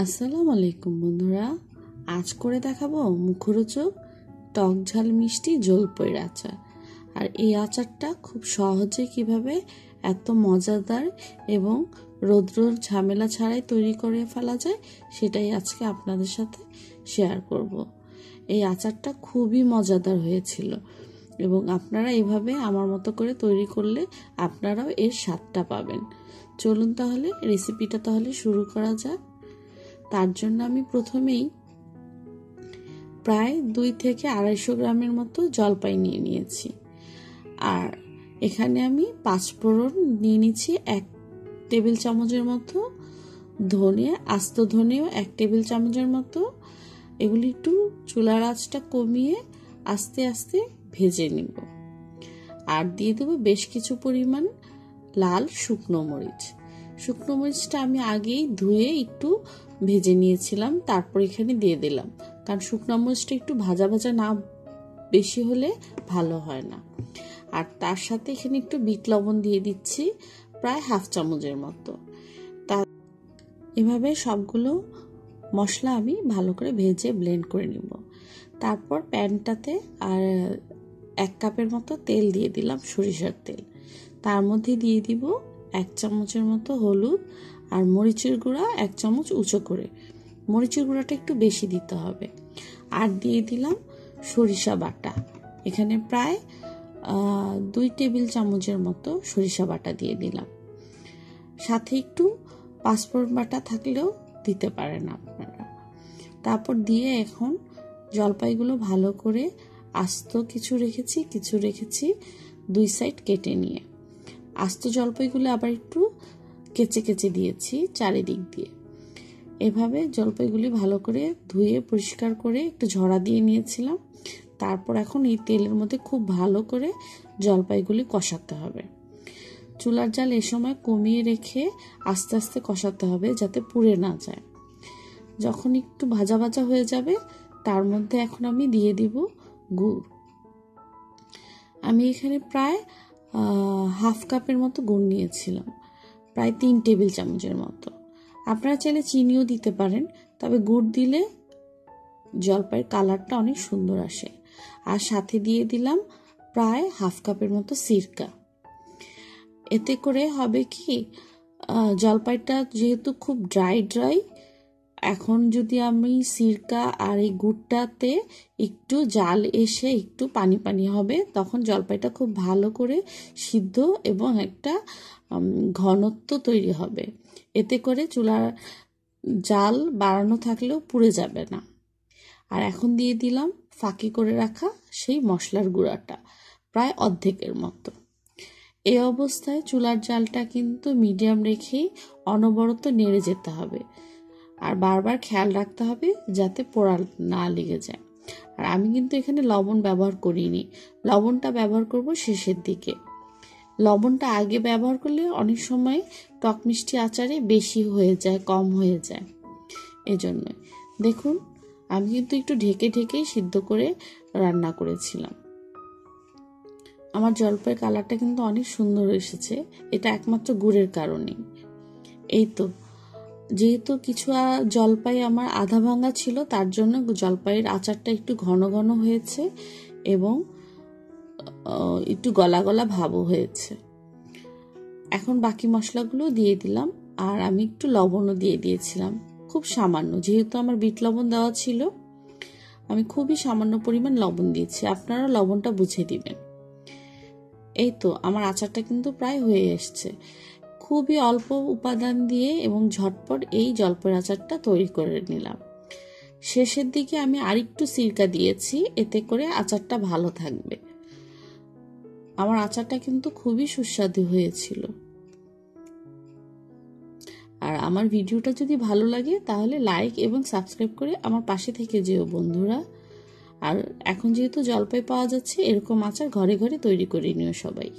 আসসালামু আলাইকুম বন্ধুরা, আজ করে দেখাবো মুখরোচক টক ঝাল মিষ্টি জলপাইয়ের আচার। আর এই আচারটা খুব সহজে কিভাবে এত মজাদার এবং রৌদ্র ঝামেলা ছাড়াই তৈরি করে ফেলা যায় সেটাই আজকে আপনাদের সাথে শেয়ার করব। এই আচারটা খুবই মজাদার হয়েছিল এবং আপনারা এভাবে আমার মতো করে তৈরি করলে আপনারাও এর স্বাদটা পাবেন। চলুন তাহলে রেসিপিটা শুরু করা যাক। তার জন্য আমি প্রথমেই প্রায় 2 থেকে 250 গ্রামের মতো জলপাই নিয়ে নিয়েছি। আর এখানে আমি 5 ফোড়ন নিয়ে নিচ্ছি 1 টেবিল চামচের মতো, ধনে আস্ত ধনেও 1 টেবিল চামচের মতো। এগুলি একটু চুলার আঁচটা কমিয়ে আস্তে আস্তে ভেজে নিব। আর দিয়ে দেবো বেশ কিছু পরিমাণ লাল শুকনো মরিচ। শুকনো মরিচটা আমি আগেই ধুয়ে একটু ভেজে নিয়েছিলাম, তারপর এখানে দিয়ে দিলাম, কারণ শুকনো মরিচটা একটু ভাজা ভাজা না বেশি হলে ভালো হয় না। আর তার সাথে এখানে একটু বিট লবণ দিয়ে দিচ্ছি প্রায় 1/2 চামচের মতো। এভাবে সবগুলো মশলা আমি ভালো করে ভেজে ব্লেন্ড করে নিব। তারপর প্যানটাতে আর 1 কাপের মতো তেল দিয়ে দিলাম, সরিষার তেল। তার মধ্যে দিয়ে দিব 1 চামচের মতো হলুদ আর মরিচের গুঁড়া 1 চামচ উঁচু করে। মরিচের গুঁড়াটা একটু বেশি দিতে হবে। আর দিয়ে দিলাম সরিষা বাটা, এখানে প্রায় 2 টেবিল চামচের মতো সরিষা বাটা দিয়ে দিলাম। সাথে একটু পাঁচফোড়ন বাটা থাকলেও দিতে পারেন আপনারা। তারপর দিয়ে এখন জলপাইগুলো ভালো করে আস্ত কিছু রেখেছি 2 সাইড কেটে নিয়ে। আস্ত জলপাইগুলো আবার একটু কেচে দিয়েছি চারিদিক দিয়ে। এভাবে জলপাইগুলি ভালো করে ধুয়ে পরিষ্কার করে একটু ঝরা দিয়ে নিয়েছিলাম। তারপর এখন এই তেলের মধ্যে খুব ভালো করে জলপাইগুলি কষাতে হবে। চুলার জাল এ সময় কমিয়ে রেখে আস্তে আস্তে কষাতে হবে যাতে পুড়ে না যায়। যখন একটু ভাজা ভাজা হয়ে যাবে তার মধ্যে এখন আমি দিয়ে দিব গুড়। আমি এখানে প্রায় 1/2 কাপের মতো গুড় নিয়েছিলাম, প্রায় 3 টেবিল চামচের মতো। আপনারা চাইলে চিনিও দিতে পারেন, তবে গুড় দিলে জলপাইয়ের কালারটা অনেক সুন্দর আসে। আর সাথে দিয়ে দিলাম প্রায় 1/2 কাপের মতো সিরকা। এতে করে হবে কি, জলপাইটা যেহেতু খুব ড্রাই, এখন যদি আমি সিরকা আর এই গুড়টাতে একটু জাল এসে একটু পানি হবে, তখন জলপাইটা খুব ভালো করে সিদ্ধ এবং একটা ঘনত্ব তৈরি হবে। এতে করে চুলার জাল বাড়ানো থাকলেও পুড়ে যাবে না। আর এখন দিয়ে দিলাম ফাঁকি করে রাখা সেই মশলার গুঁড়াটা, প্রায় অর্ধেকের মতো। এই অবস্থায় চুলার জালটা কিন্তু মিডিয়াম রেখেই অনবরত নেড়ে যেতে হবে। আর বারবার খেয়াল রাখতে হবে যাতে পোড়া না লেগে যায়। আর আমি কিন্তু এখানে লবণ ব্যবহার করিনি, লবণটা ব্যবহার করব শেষের দিকে। লবণটা আগে ব্যবহার করলে অনেক সময় টক মিষ্টি আচারে বেশি হয়ে যায়, কম হয়ে যায়। এজন্য দেখুন আমি কিন্তু একটু ঢেকেই সিদ্ধ করে রান্না করেছিলাম। আমার জলপাইয়ের কালারটা কিন্তু অনেক সুন্দর এসেছে, এটা একমাত্র গুড়ের কারণেই। এই তো, যেহেতু কিছু জলপাই আমার আধা ভাঙা ছিল, তার জন্য জলপাইয়ের আচারটা একটু ঘন হয়েছে এবং একটু গলা ভাবও হয়েছে। এখন বাকি মশলাগুলো দিয়ে দিলাম। আর আমি একটু লবণও দিয়ে দিয়েছিলাম, খুব সামান্য, যেহেতু আমার বিট লবণ দেওয়া ছিল আমি খুবই সামান্য পরিমাণ লবণ দিয়েছি, আপনারা লবণটা বুঝে দিবেন। এই তো আমার আচারটা কিন্তু প্রায় হয়ে এসছে। খুবই অল্প উপাদান দিয়ে এবং ঝটপট এই জলপাইয়ের আচারটা তৈরি করে নিলাম। শেষের দিকে আমি আরেকটু সিরকা দিয়েছি, এতে করে আচারটা ভালো থাকবে। আমার আচারটা কিন্তু খুবই সুস্বাদু হয়েছিল। আর আমার ভিডিওটা যদি ভালো লাগে তাহলে লাইক এবং সাবস্ক্রাইব করে আমার পাশে থেকে যেও বন্ধুরা। আর এখন যেহেতু জলপাই পাওয়া যাচ্ছে, এরকম আচার ঘরে তৈরি করে নিও সবাই।